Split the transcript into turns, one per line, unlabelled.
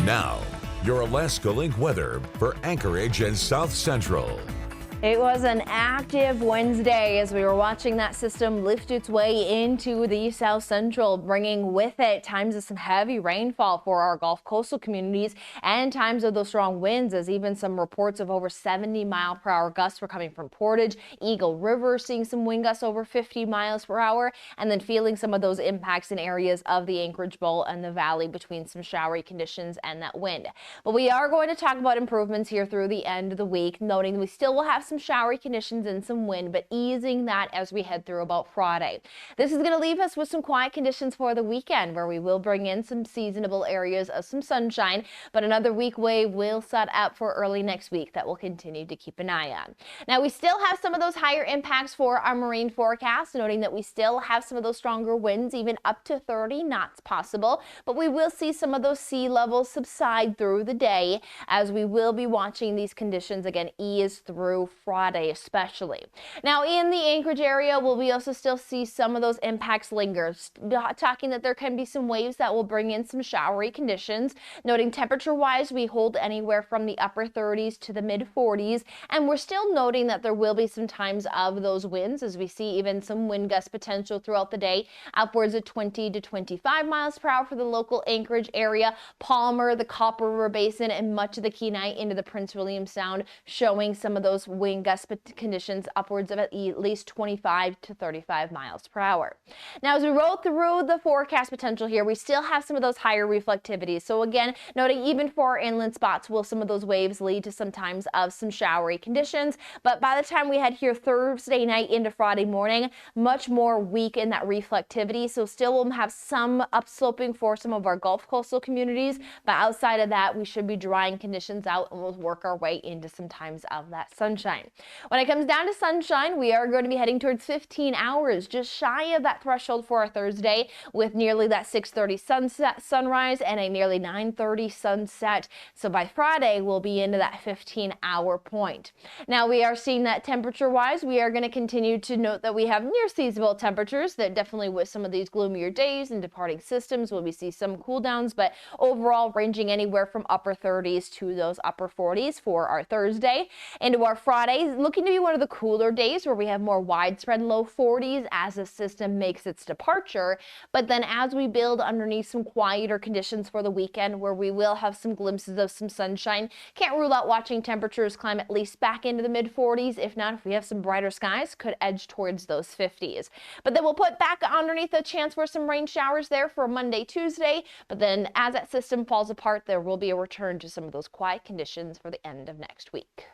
Now, your Alaska Link weather for Anchorage and South Central.
It was an active Wednesday as we were watching that system lift its way into the South Central, bringing with it times of some heavy rainfall for our Gulf coastal communities and times of those strong winds, as even some reports of over 70-mile-per-hour gusts were coming from Portage, Eagle River, seeing some wind gusts over 50 miles per hour, and then feeling some of those impacts in areas of the Anchorage Bowl and the valley between some showery conditions and that wind. But we are going to talk about improvements here through the end of the week, noting we still will have some showery conditions and some wind, but easing that as we head through about Friday. This is going to leave us with some quiet conditions for the weekend, where we will bring in some seasonable areas of some sunshine, but another weak wave will set up for early next week that we'll continue to keep an eye on. Now, we still have some of those higher impacts for our marine forecast, noting that we still have some of those stronger winds, even up to 30 knots possible, but we will see some of those sea levels subside through the day as we will be watching these conditions again ease through Friday especially. Now, in the Anchorage area, will we also still see some of those impacts linger, talking that there can be some waves that will bring in some showery conditions, noting temperature wise we hold anywhere from the upper 30s to the mid 40s, and we're still noting that there will be some times of those winds as we see even some wind gust potential throughout the day, upwards of 20 to 25 miles per hour for the local Anchorage area, Palmer, the Copper River Basin, and much of the Kenai into the Prince William Sound, showing some of those wind gust conditions upwards of at least 25 to 35 miles per hour. Now, as we roll through the forecast potential here, we still have some of those higher reflectivities. So again, noting even for our inland spots, will some of those waves lead to some times of some showery conditions. But by the time we head here Thursday night into Friday morning, much more weak in that reflectivity. So still we'll have some upsloping for some of our Gulf coastal communities. But outside of that, we should be drying conditions out and we'll work our way into some times of that sunshine. When it comes down to sunshine, we are going to be heading towards 15 hours, just shy of that threshold for our Thursday, with nearly that 6:30 sunrise and a nearly 9:30 sunset. So by Friday, we'll be into that 15-hour point. Now, we are seeing that temperature-wise, we are going to continue to note that we have near seasonable temperatures, that definitely with some of these gloomier days and departing systems will we see some cool downs, but overall ranging anywhere from upper 30s to those upper 40s for our Thursday. Into our Friday, looking to be one of the cooler days where we have more widespread low 40s as the system makes its departure. But then as we build underneath some quieter conditions for the weekend, where we will have some glimpses of some sunshine, can't rule out watching temperatures climb at least back into the mid 40s. If not, if we have some brighter skies, could edge towards those 50s. But then we'll put back underneath a chance for some rain showers there for Monday, Tuesday. But then as that system falls apart, there will be a return to some of those quiet conditions for the end of next week.